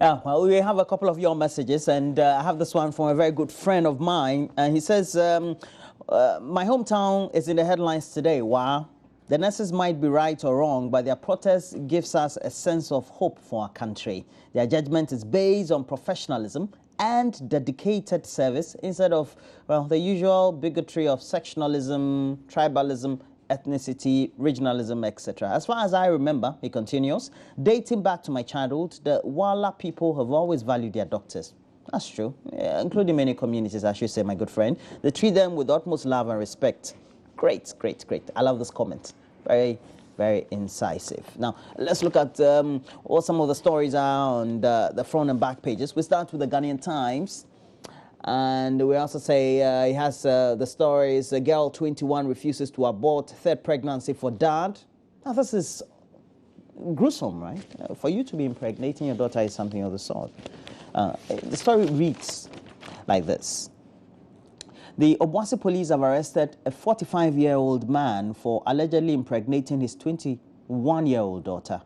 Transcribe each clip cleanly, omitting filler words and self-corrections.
Yeah, well, we have a couple of your messages, and I have this one from a very good friend of mine. And he says, my hometown is in the headlines today. Wow. The nurses might be right or wrong, but their protest gives us a sense of hope for our country. Their judgment is based on professionalism and dedicated service instead of, well, the usual bigotry of sectionalism, tribalism, ethnicity, regionalism, etc. As far as I remember, he continues, dating back to my childhood, the Wala people have always valued their doctors. That's true, including many communities, I should say, my good friend. They treat them with utmost love and respect. Great, great, great. I love this comment. Very, very incisive. Now, let's look at what some of the stories are on the front and back pages. We start with the Ghanaian Times. And we also say he has the stories, a girl 21 refuses to abort, third pregnancy for dad. Now, this is gruesome, right? For you to be impregnating your daughter is something of the sort. The story reads like this. The Obuasi police have arrested a 45-year-old man for allegedly impregnating his 21-year-old daughter.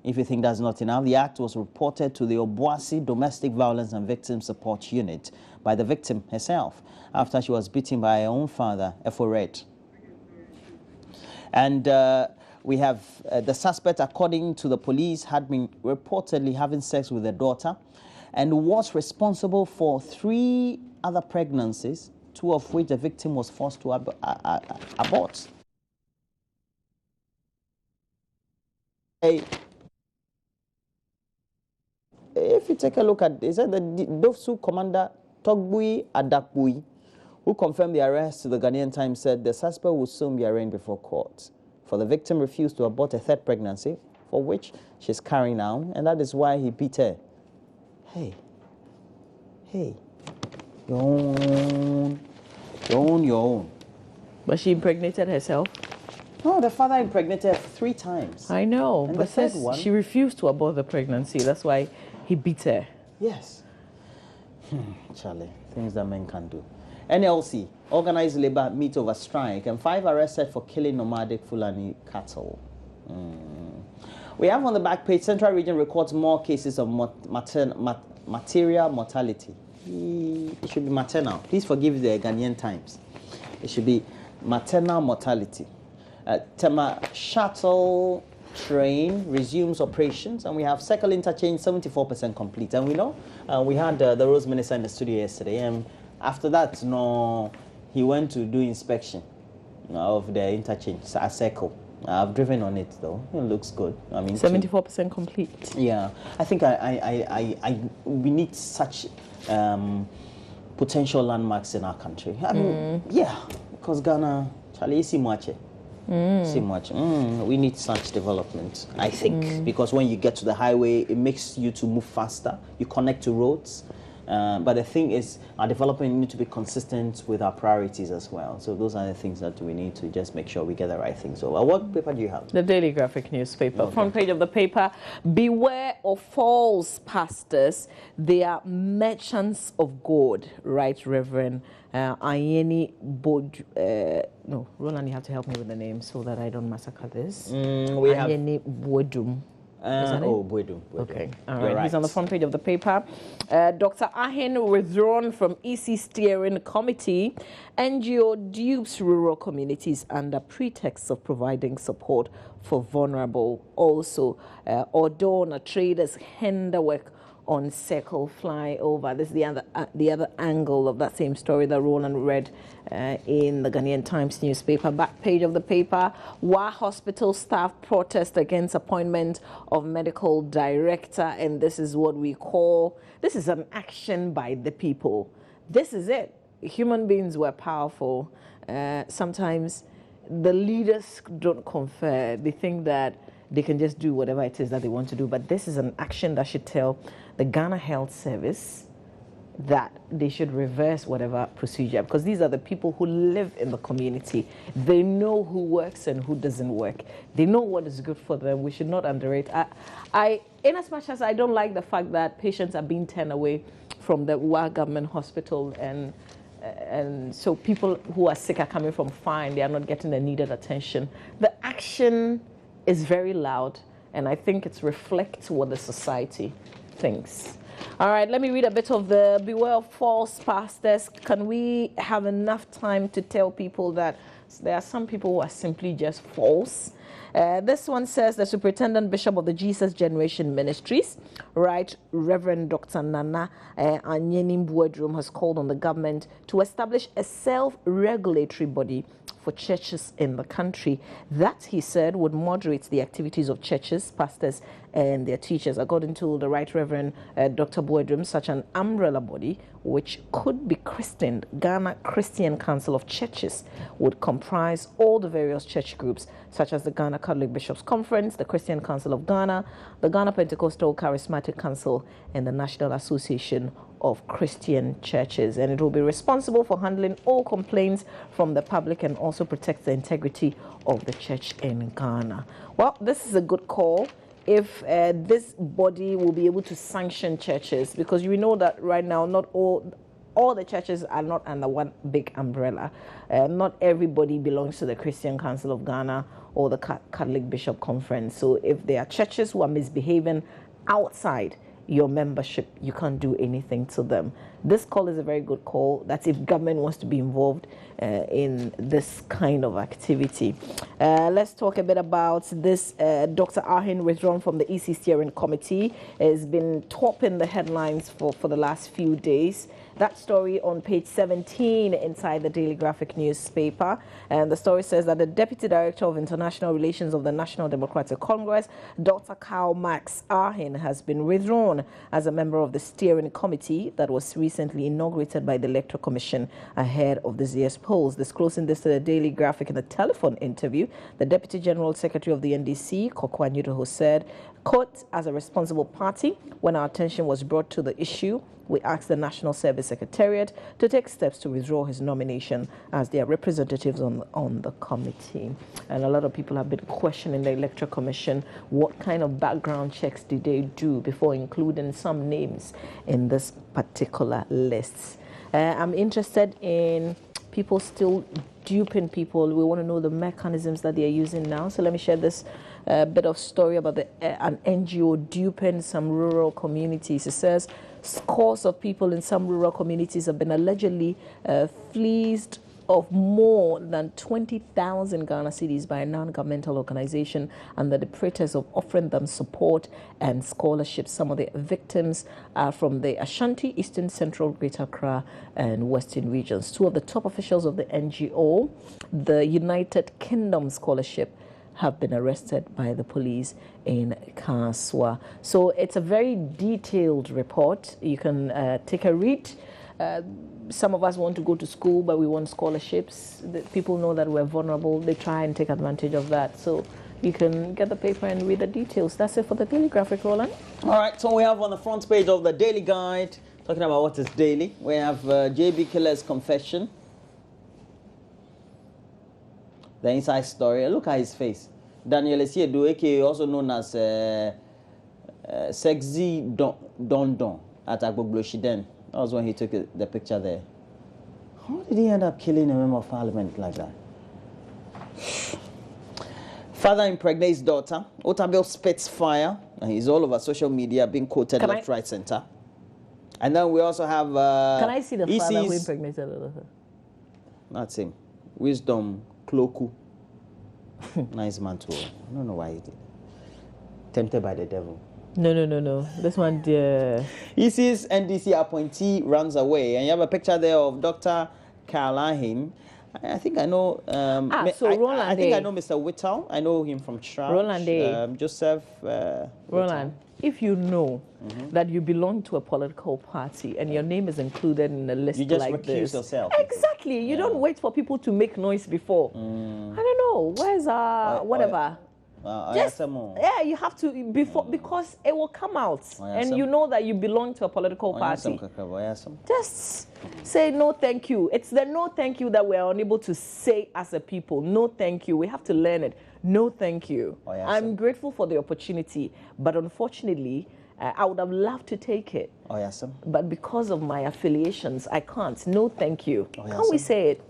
If you think that's not enough, the act was reported to the Obuasi Domestic Violence and Victim Support Unit by the victim herself after she was beaten by her own father, Efored. And we have the suspect, according to the police, had been reportedly having sex with her daughter and was responsible for 3 other pregnancies, 2 of which the victim was forced to abort. If you take a look at, it said the Dofsu commander Togbui Adakbui, who confirmed the arrest to the Ghanaian Times, said the suspect will soon be arraigned before court. For the victim refused to abort a 3rd pregnancy, for which she's carrying now, and that is why he beat her. Hey, your own. But she impregnated herself? No, the father impregnated her 3 times. I know, and but the 3rd one, she refused to abort the pregnancy. That's why he beat her. Yes. Charlie, things that men can do. NLC, organized labor meet over strike, and 5 arrested for killing nomadic Fulani cattle. We have on the back page, Central Region records more cases of material mortality. It should be maternal. Please forgive the Ghanaian Times. It should be maternal mortality. Tema shuttle train resumes operations, and we have Circle Interchange 74% complete. And we know we had the Roads Minister in the studio yesterday, and after that, he went to do inspection of the interchange at Circle. I've driven on it though. It looks good. I mean, 74% complete. Yeah, I think we need such potential landmarks in our country. I mean, yeah, because Ghana, Charlie, see much. We need such development, I think, because when you get to the highway, it makes you to move faster. You connect to roads. But the thing is, our development needs to be consistent with our priorities as well. So those are the things that we need to just make sure we get the right things over. What paper do you have? The Daily Graphic newspaper. Okay. Front page of the paper. Beware of false pastors. They are merchants of God, right, Reverend Ayeni Bod. No, Roland, you have to help me with the name so that I don't massacre this. Ayeni Bodum. Bwedu. Okay, all right. He's on the front page of the paper. Dr. Ahin withdrawn from EC steering committee. NGO dupes rural communities under pretext of providing support for vulnerable. Also, Ordona traders hinder work on Circle flyover. This is the other angle of that same story that Roland read in the Ghanaian Times newspaper. Back page of the paper, Wa Hospital staff protest against appointment of medical director, and this is what we call, this is an action by the people. This is it. Human beings were powerful. Sometimes the leaders don't confer. They think that they can just do whatever it is that they want to do, but this is an action that should tell the Ghana Health Service that they should reverse whatever procedure, because these are the people who live in the community. They know who works and who doesn't work. They know what is good for them. We should not underrate. In as much as I don't like the fact that patients are being turned away from the Wa government hospital, and so people who are sick are coming from fine, they are not getting the needed attention. The action is very loud, and I think it reflects what the society thinks. All right, let me read a bit of the beware of false pastors. Can we have enough time to tell people that there are some people who are simply just false? This one says the Superintendent Bishop of the Jesus Generation Ministries, right, Reverend Dr. Nana Anyenim Buedrum, has called on the government to establish a self-regulatory body for churches in the country. That, he said, would moderate the activities of churches, pastors, and their teachers. According to the Right Reverend Dr. Buedrum, such an umbrella body, which could be christened Ghana Christian Council of Churches, would comprise all the various church groups, such as the Ghana Catholic Bishops' Conference, the Christian Council of Ghana, the Ghana Pentecostal Charismatic Council, and the National Association of Christian Churches. And it will be responsible for handling all complaints from the public and also protect the integrity of the church in Ghana. Well, this is a good call. If this body will be able to sanction churches, because we know that right now not all the churches are not under one big umbrella. Not everybody belongs to the Christian Council of Ghana or the Catholic Bishop Conference. So if there are churches who are misbehaving outside your membership, you can't do anything to them. This call is a very good call. That's if government wants to be involved in this kind of activity. Let's talk a bit about this. Dr. Ahin withdrawn from the EC Steering Committee has been topping the headlines for the last few days. That story on page 17 inside the Daily Graphic newspaper. And the story says that the Deputy Director of International Relations of the National Democratic Congress, Dr. Karl Max Ahin, has been withdrawn as a member of the steering committee that was recently inaugurated by the Electoral Commission ahead of the ZS polls. Disclosing this to the Daily Graphic in a telephone interview, the Deputy General Secretary of the NDC, Kokwa Nyudoho, said, quote, as a responsible party, when our attention was brought to the issue, we asked the National Service Secretariat to take steps to withdraw his nomination as their representatives on the committee. And a lot of people have been questioning the Electoral Commission. What kind of background checks did they do before including some names in this particular list? I'm interested in people still duping people. We want to know the mechanisms that they are using now. So let me share this bit of story about an NGO duping some rural communities. It says scores of people in some rural communities have been allegedly fleeced of more than 20,000 Ghana cedis by a non-governmental organization under the pretext of offering them support and scholarships. Some of the victims are from the Ashanti, Eastern Central, Greater Accra, and Western regions. Two of the top officials of the NGO, the United Kingdom Scholarship, have been arrested by the police in Kanswa. So it's a very detailed report. You can take a read. Some of us want to go to school, but we want scholarships. People know that we're vulnerable. They try and take advantage of that. So you can get the paper and read the details. That's it for the Daily Graphic, Roland. All right, so we have on the front page of the Daily Guide, talking about what is daily, we have JB Killer's confession. The inside story. Look at his face. Daniel Esiedu, also known as Sexy Don Don at Agbogblosiden. That was when he took the picture there. How did he end up killing a member of parliament like that? Father impregnates daughter. Otabil spits fire. And he's all over social media, being quoted left, right, center. And then we also have... Can I see the father who impregnated the daughter? That's him. Wisdom Kloku. Nice man too. I don't know why he did. Tempted by the devil. No. This one, dear. EC's NDC appointee runs away. And you have a picture there of Dr. Karl Ahin. I think I know... Roland I think I know Mr. Whittle. I know him from church. Roland Joseph Roland, if you know that you belong to a political party and your name is included in a list like this... You just recuse yourself. Exactly. You don't wait for people to make noise before. I don't know. Where's whatever? You have to before because it will come out and you know that you belong to a political party. Just say no thank you. It's the no thank you that we're unable to say as a people. No thank you. We have to learn it. No thank you. I'm grateful for the opportunity, but unfortunately I would have loved to take it. But because of my affiliations, I can't. No thank you. Can we say it?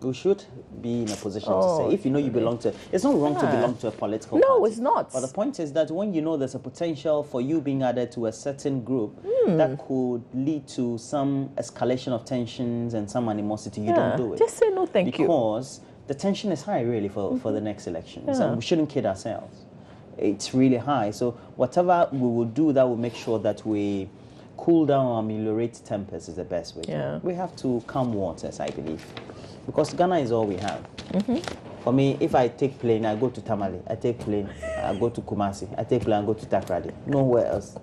We should be in a position to say, if you know you belong to, it's not wrong to belong to a political party. No, it's not. But the point is that when you know there's a potential for you being added to a certain group that could lead to some escalation of tensions and some animosity, you don't do it. Just say no, thank you. Because the tension is high, really, for the next elections. And we shouldn't kid ourselves. It's really high. So whatever we will do, that will make sure that we cool down or ameliorate tempers is the best way. We have to calm waters, I believe. Because Ghana is all we have. For me, if I take plane, I go to Tamale. I take plane, I go to Kumasi. I take plane, I go to Takrady. Nowhere else.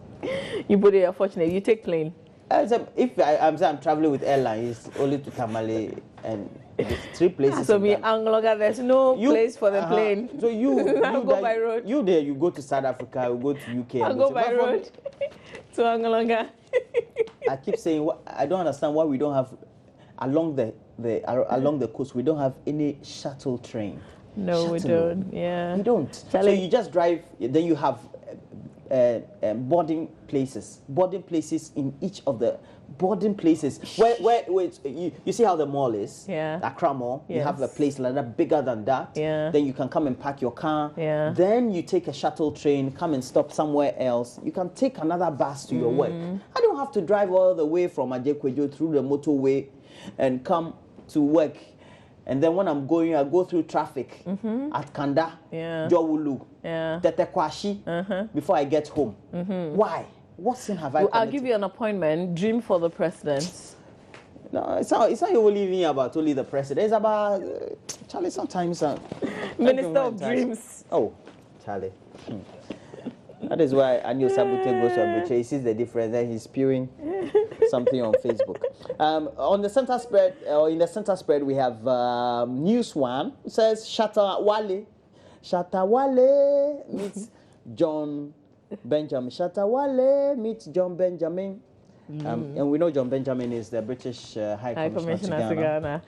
You put it unfortunately. You take plane. If I'm traveling with airline, it's only to Tamale and 3 places. So me, Angloga, there's no place for the plane. So you go by road. You there, you go to South Africa, you go to UK. I'll go by road to Angloga. I keep saying, I don't understand why we don't have along the coast. We don't have any shuttle train. No, we don't. Yeah, we don't. So you just drive. Then you have boarding places in each of the boarding places. Where you see how the mall is? Yeah. Accra Mall. Yes. You have a place like that, bigger than that. Yeah. Then you can come and park your car. Yeah. Then you take a shuttle train, come and stop somewhere else. You can take another bus to your work. I don't have to drive all the way from Ajekwejo through the motorway and come to work. And then when I'm going, I go through traffic at Kanda, Jowulu, Tetekwashi, before I get home. Why? What sin have I committed? I'll give you an appointment. Dream for the president. No, it's not even about only the president. It's about, Charlie, sometimes... Minister of Dreams. Oh, Charlie. That is why Anil Sabute goes to Abuja. He sees the difference, then he's spewing something on Facebook. On the center spread, or in the center spread, we have News One. It says Shatta Wale meets John Benjamin. Shatta Wale meets John Benjamin. And we know John Benjamin is the British High Commissioner to Ghana.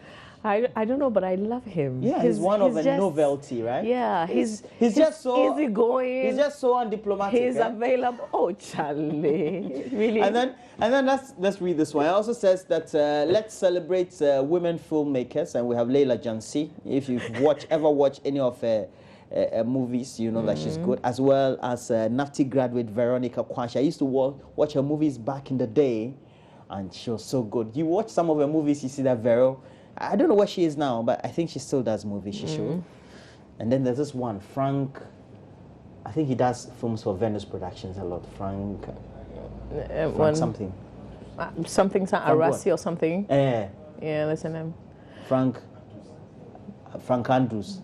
I don't know, but I love him. Yeah, he's one of a novelty, right? Yeah, he's just so easygoing. He's just so undiplomatic. He's available. Oh, Charlie, really. And then let's read this one. It also says that let's celebrate women filmmakers, and we have Leila Jansi. If you've ever watched any of her movies, you know that she's good, as well as NAFTI graduate Veronica Kwashi. I used to watch her movies back in the day, and she was so good. You watch some of her movies, you see that Vero. I don't know where she is now, but I think she still does movies. She should. And then there's this one, Frank. I think he does films for Venus Productions a lot. Frank something. Something Arasi or something. Yeah, that's the name. Frank Andrews.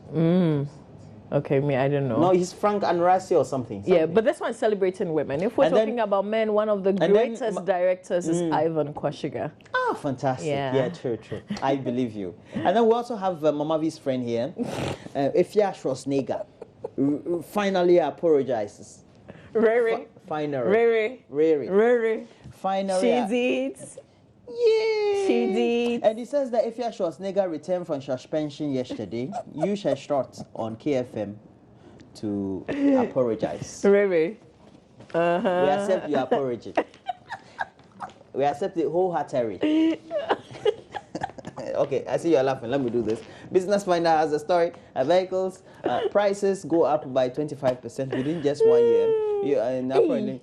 Okay, I don't know. No, he's Frank Anrasi or something. Yeah, but this one's celebrating women. If we're talking about men, one of the greatest directors is Ivan Kwashiga. Ah, fantastic. Yeah, true. I believe you. And then we also have Mama V's friend here, Efia Schwarzenegger. Finally apologizes. Riri. Finally. Riri. Finally. She did. Yeah. She did. And he says that if Efia Schwarzenegger returned from suspension yesterday, you shall short on KFM to apologize. Riri. We accept your apology. We accept it wholeheartedly. Okay, I see you're laughing. Let me do this. Business Finder has a story. Vehicles prices go up by 25% within just 1 year. Apparently,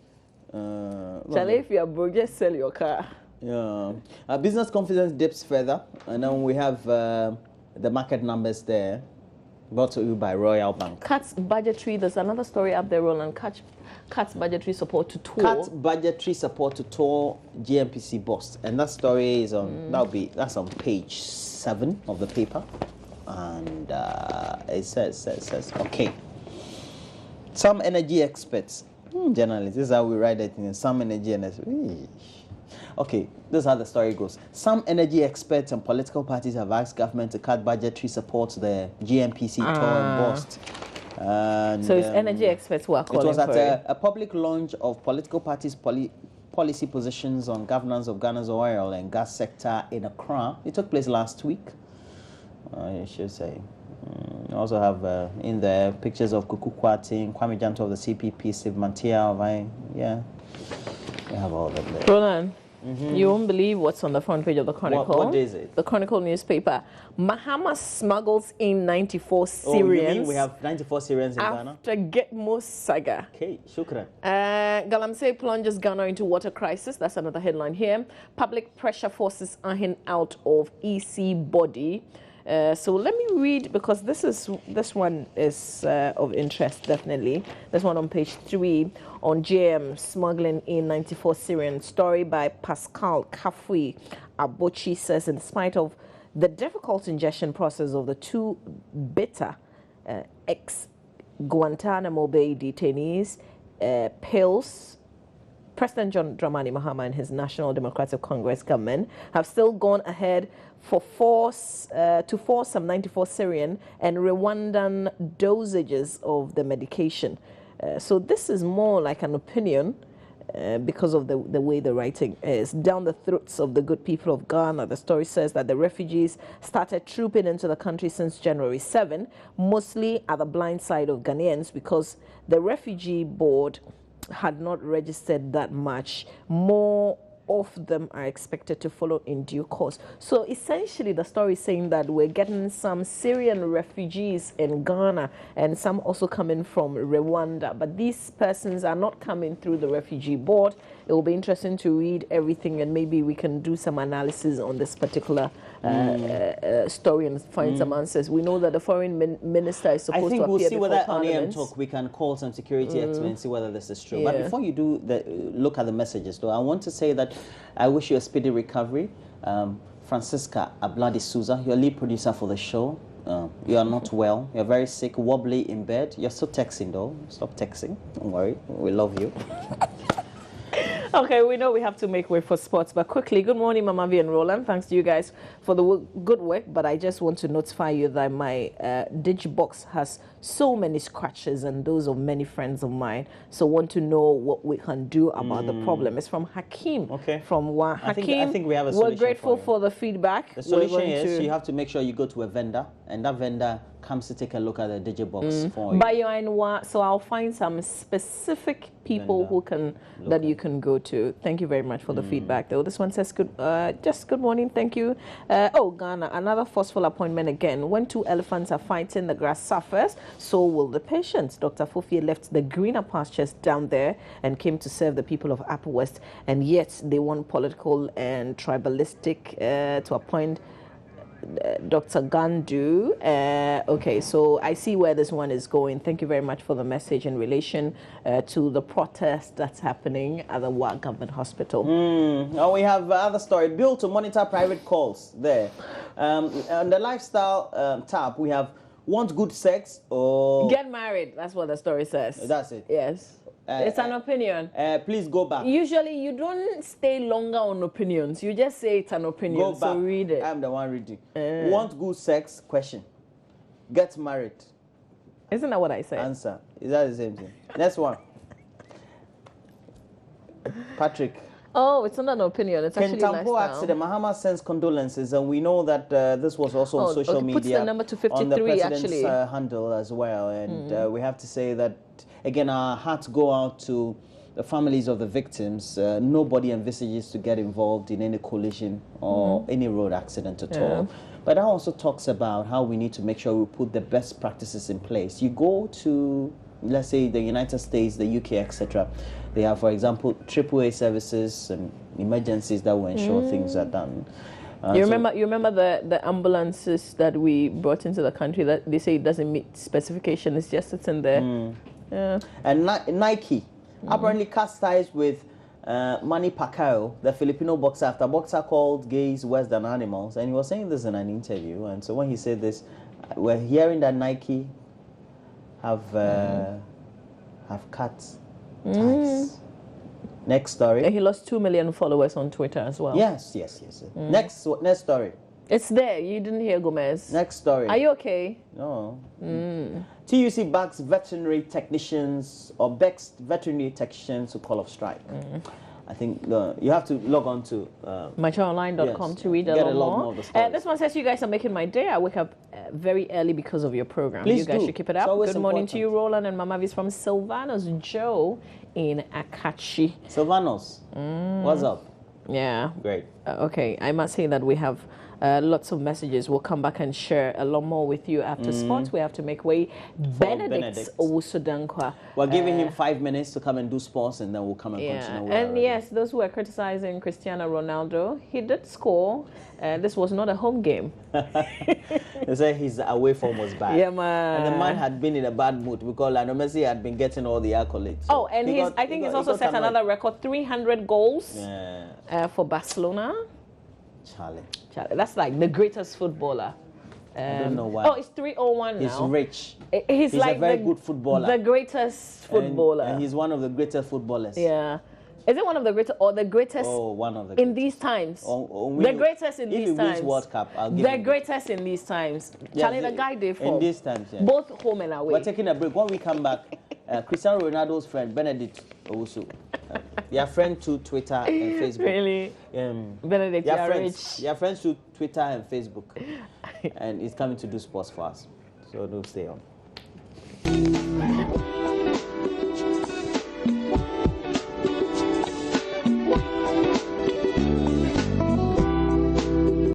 Charlie, if you're broke, just sell your car. Yeah. Business confidence dips further, and then we have the market numbers there, brought to you by Royal Bank. Cuts budgetary. There's another story up there, Roland. Cuts budgetary support to tour. Cuts budgetary support to tour GMPC bust, and that story is on. That's on page 7 of the paper, and it says okay. Some energy experts, journalists. This is how we write it. Some energy experts. Okay, this is how the story goes. Some energy experts and political parties have asked government to cut budgetary support to the GMPC tour and bust. And, so it's energy experts who are calling for it. It was at a public launch of political parties' policy positions on governance of Ghana's oil and gas sector in Accra. It took place last week, I should say. We also have in there pictures of Kuku Kwati, Kwame Janto of the CPP, Steve Mantia of we have all of them there. Roland, You won't believe what's on the front page of the Chronicle. What is it? The Chronicle newspaper. Mahama smuggles in 94 Syrians. Oh, you mean we have 94 Syrians in Ghana? After Getmo saga. Okay, shukran. Galamsey plunges Ghana into water crisis. That's another headline here. Public pressure forces Ahin out of EC body. So let me read, because this one is of interest, definitely. This one on page 3 on JM smuggling in 94 Syrian. Story by Pascal Kafui Abochi says, in spite of the difficult ingestion process of the two bitter ex-Guantanamo Bay detainees, pills, President John Dramani Mahama and his National Democratic Congress government have still gone ahead to force some 94 Syrian and Rwandan dosages of the medication. So this is more like an opinion because of the way the writing is. Down the throats of the good people of Ghana, the story says that the refugees started trooping into the country since January 7, mostly at the blind side of Ghanaians because the refugee board had not registered that much. More of them are expected to follow in due course. So essentially the story is saying that we're getting some Syrian refugees in Ghana and some also coming from Rwanda, but these persons are not coming through the refugee board. It will be interesting to read everything, and maybe we can do some analysis on this particular story and find some answers. We know that the foreign minister is supposed to appear before Parliament. I think we'll see whether on AM Talk we can call some security experts and see whether this is true. Yeah. But before you do look at the messages, though, I want to say that I wish you a speedy recovery. Francisca Abladi Souza, your lead producer for the show. You are not well. You're very sick, wobbly in bed. You're still texting, though. Stop texting. Don't worry. We love you. Okay, we know we have to make way for sports, but quickly, good morning, Mama V and Roland. Thanks to you guys for the good work, but I just want to notify you that my Digibox has so many scratches and those of many friends of mine, so want to know what we can do about the problem. It's from Hakeem. Okay. From Hakeem. I think we have a solution. We're grateful for the feedback. The solution is you have to make sure you go to a vendor, and that vendor comes to take a look at the Digibox for you. But you're in so I'll find some specific people who can you can go to. Thank you very much for the feedback, though. This one says just good morning, thank you. Ghana, another forceful appointment again. When two elephants are fighting, the grass suffers, so will the patients. Dr. Fofie left the greener pastures down there and came to serve the people of Upper West, and yet they want political and tribalistic to appoint Dr. Gandu. Okay, so I see where this one is going. Thank you very much for the message in relation to the protest that's happening at the Wa Government Hospital. Oh, we have other story. Bill to monitor private calls there. On the lifestyle tab, we have want good sex or get married. That's what the story says. That's it. Yes. It's an opinion. Please go back. Usually, you don't stay longer on opinions. You just say it's an opinion. Go back. So read it. I'm the one reading. Want good sex? Question. Get married. Isn't that what I said? Answer. Is that the same thing? Next one. Patrick. Oh, it's not an opinion. It's actually lifestyle. Kentampo accident. Mahama sends condolences, and we know that this was also on social media. Puts the number to 53 on the president's actually. Handle as well, and we have to say that again. Our hearts go out to the families of the victims. Nobody envisages to get involved in any collision or any road accident at all. But that also talks about how we need to make sure we put the best practices in place. You go to, let's say, the United States, the UK, etc. They have, for example, AAA services and emergencies that will ensure things are done. You remember the ambulances that we brought into the country that they say it doesn't meet specification. It's just sitting there. Yeah. And Nike apparently cast ties with Manny Pacquiao, the Filipino boxer, after boxer called gays worse than animals, and he was saying this in an interview. And so when he said this, we're hearing that Nike have cut ties. Next story. And he lost 2 million followers on Twitter as well. Yes. Next story. It's there. You didn't hear Gomez. Next story. Are you okay? No. TUC backs veterinary technicians who call off strike. I think you have to log on to mychildonline.com to read a lot more of the stories. This one says, you guys are making my day. I wake up very early because of your program. Please you guys should keep it up. Good morning to you, Roland and Mama V's from Sylvanos Joe in Akachi. Sylvanos, what's up? Yeah. Great. Okay, I must say that we have lots of messages. We'll come back and share a lot more with you after sports. We have to make way. Benedict Owusu-Dankwa. We're giving him 5 minutes to come and do sports, and then we'll come and continue with And yes, those who are criticizing Cristiano Ronaldo, he did score. This was not a home game. They say his away form was bad. Yeah, man. And the man had been in a bad mood because Lionel Messi had been getting all the accolades. So and I think he's also set another record, 300 goals for Barcelona. Charlie. That's like the greatest footballer. I don't know why. Oh, it's 301 now. He's rich. He's like a very good footballer. The greatest footballer. And he's one of the greatest footballers. Yeah. Is it one of the greatest or the greatest? Oh, one of the in these times. The greatest in these times. If he wins World Cup, I'll give the greatest in these times. Charlie, the guy they for. In these times, yeah. Both home and away. We're taking a break. When we come back, Cristiano Ronaldo's friend Benedict Owusu, their friend to Twitter and Facebook. Really? Benedict, you're rich. Your friends to Twitter and Facebook, and he's coming to do sports for us. So don't stay on.